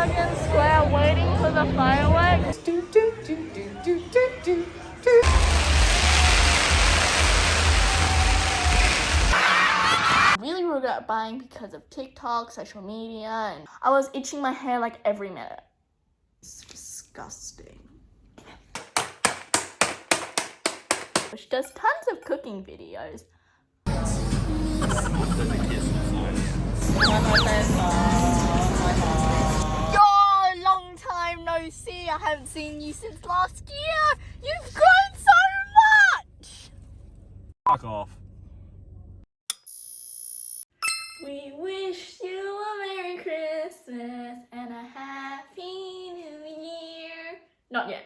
Trafalgar Square waiting for the fireworks. Really regret buying because of TikTok, social media, and I was itching my hair like every minute. It's disgusting. Which does tons of cooking videos. Yo, long time no see. I haven't seen you since last year. You've grown so much. Fuck off. We wish you a Merry Christmas and a Happy New Year. Not yet.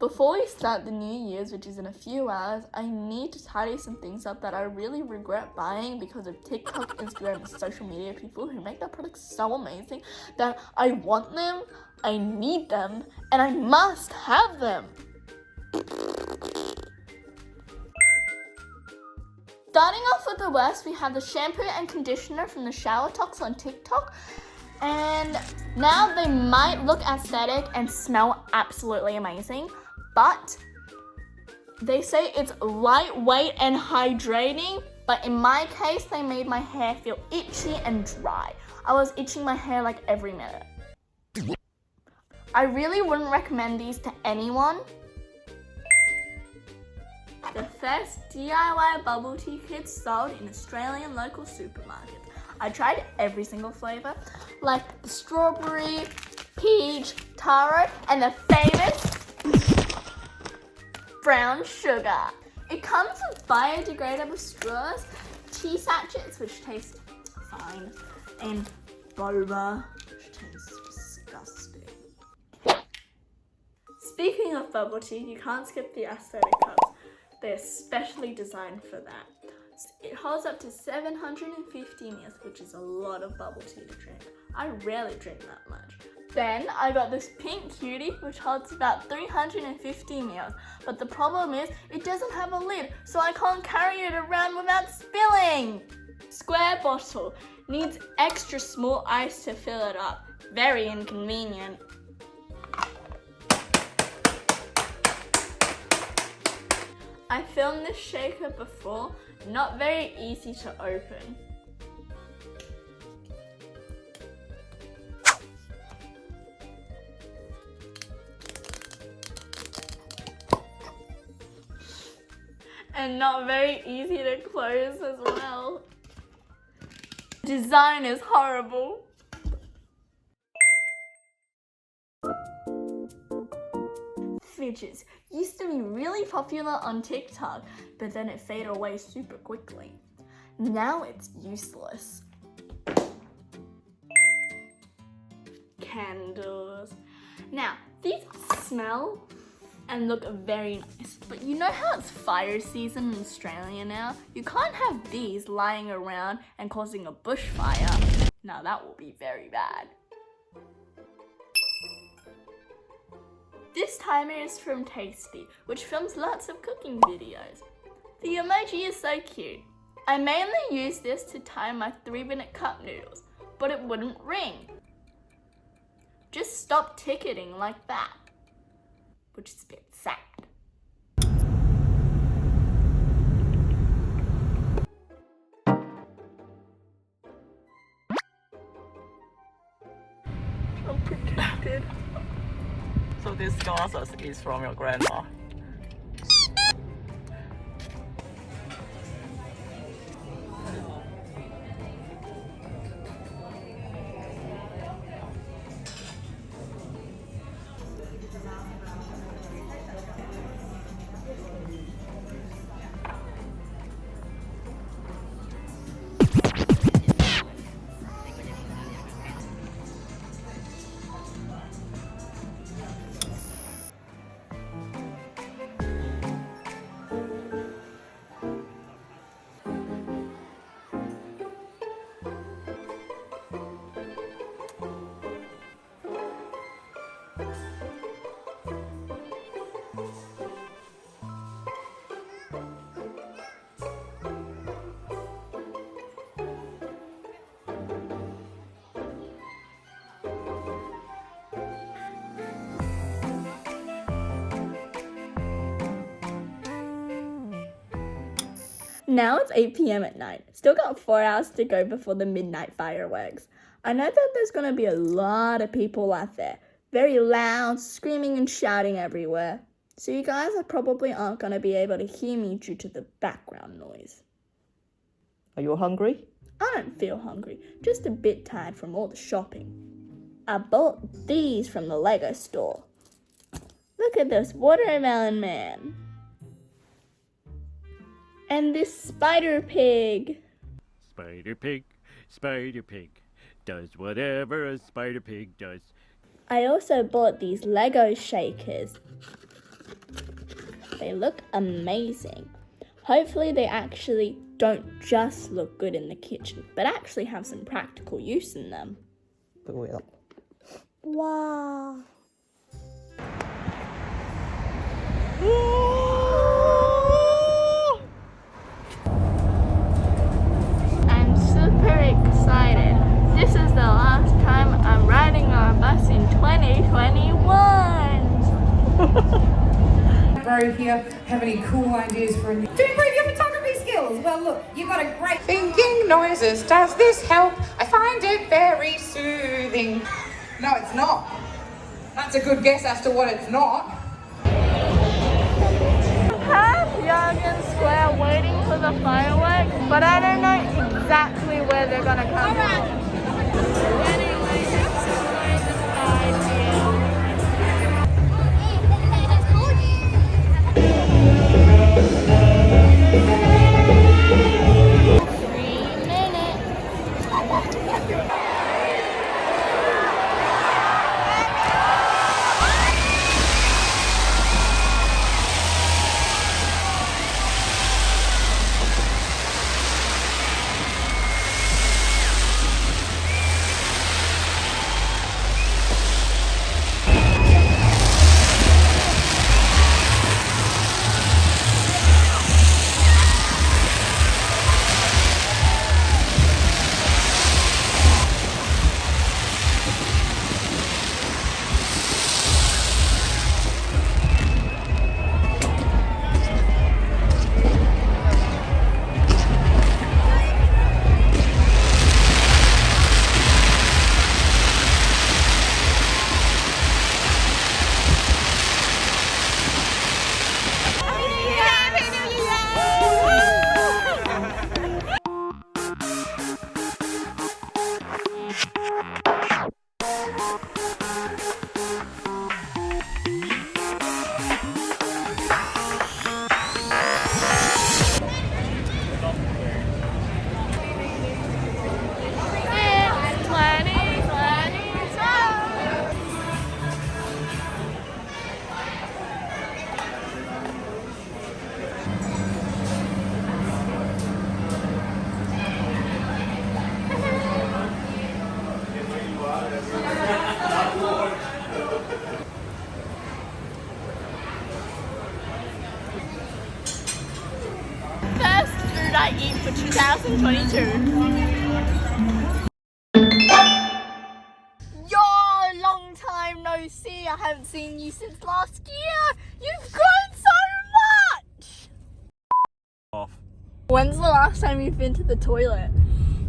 Before we start the New Year's, which is in a few hours, I need to tidy some things up that I really regret buying because of TikTok, Instagram, and social media people who make their products so amazing that I want them, I need them, and I must have them. Starting off with the worst, we have the shampoo and conditioner from the Shower Talks on TikTok. And now they might look aesthetic and smell absolutely amazing, but they say it's lightweight and hydrating, but in my case, they made my hair feel itchy and dry. I was itching my hair like every minute. I really wouldn't recommend these to anyone. The first DIY bubble tea kits sold in Australian local supermarkets. I tried every single flavour, like the strawberry, peach, taro, and the famous brown sugar. It comes with biodegradable straws, tea sachets, which taste fine, and boba, which tastes disgusting. Speaking of bubble tea, you can't skip the aesthetic cups. They're specially designed for that. It holds up to 750 ml, which is a lot of bubble tea to drink. I rarely drink that much. Then I got this pink cutie, which holds about 350 ml. But the problem is, it doesn't have a lid, so I can't carry it around without spilling. Square bottle. Needs extra small ice to fill it up. Very inconvenient. I filmed this shaker before, not very easy to open. And not very easy to close as well. Design is horrible. Fidgets used to be really popular on TikTok, but then it faded away super quickly. Now it's useless. Candles. Now, these smell and look very nice, but you know how it's fire season in Australia now? You can't have these lying around and causing a bushfire. Now that will be very bad. This timer is from Tasty, which films lots of cooking videos. The emoji is so cute. I mainly use this to time my 3-minute cup noodles, but it wouldn't ring. Just stop ticketing like that, which is a bit sad. I'm protected. So this glasses is from your grandma. Now it's 8 p.m. at night. Still got 4 hours to go before the midnight fireworks. I know that there's going to be a lot of people out there. Very loud, screaming and shouting everywhere. So you guys probably aren't going to be able to hear me due to the background noise. Are you hungry? I don't feel hungry, just a bit tired from all the shopping. I bought these from the Lego store. Look at this watermelon man. And this spider pig. Spider pig does whatever a spider pig does. I also bought these Lego shakers. They look amazing. Hopefully they actually don't just look good in the kitchen, but actually have some practical use in them. Pull it up. Wow. I'm super excited. This is the last time I'm riding our bus in 2021. Bro here have any cool ideas for to improve your photography skills? Well, look, you've got a great thinking noises. Does this help? I find it very soothing. No, it's not. That's a good guess as to what it's not. Half Yargan Square waiting for the fireworks, but I don't know exactly where they're gonna come from. First food I eat for 2022. Yo, long time no see. I haven't seen you since last year. You've grown so much. Off. When's the last time you've been to the toilet?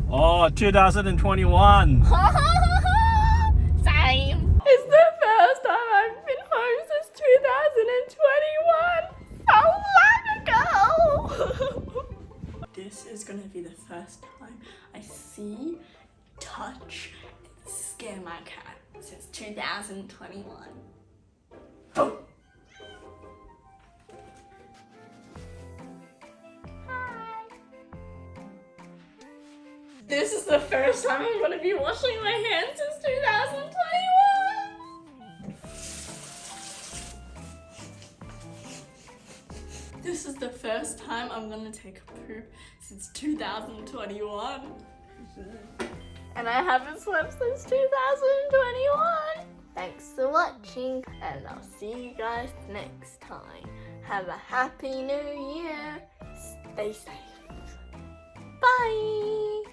Oh, 2021. Same. It's the first time I've been home since 2021. So long ago. This is gonna be the first time I see, touch, and scare my cat since 2021. Oh. Hi. This is the first time I'm gonna be washing my hands since 2021. This is the first time I'm gonna take a poop since 2021. And I haven't slept since 2021. Thanks for watching, and I'll see you guys next time. Have a happy new year. Stay safe. Bye.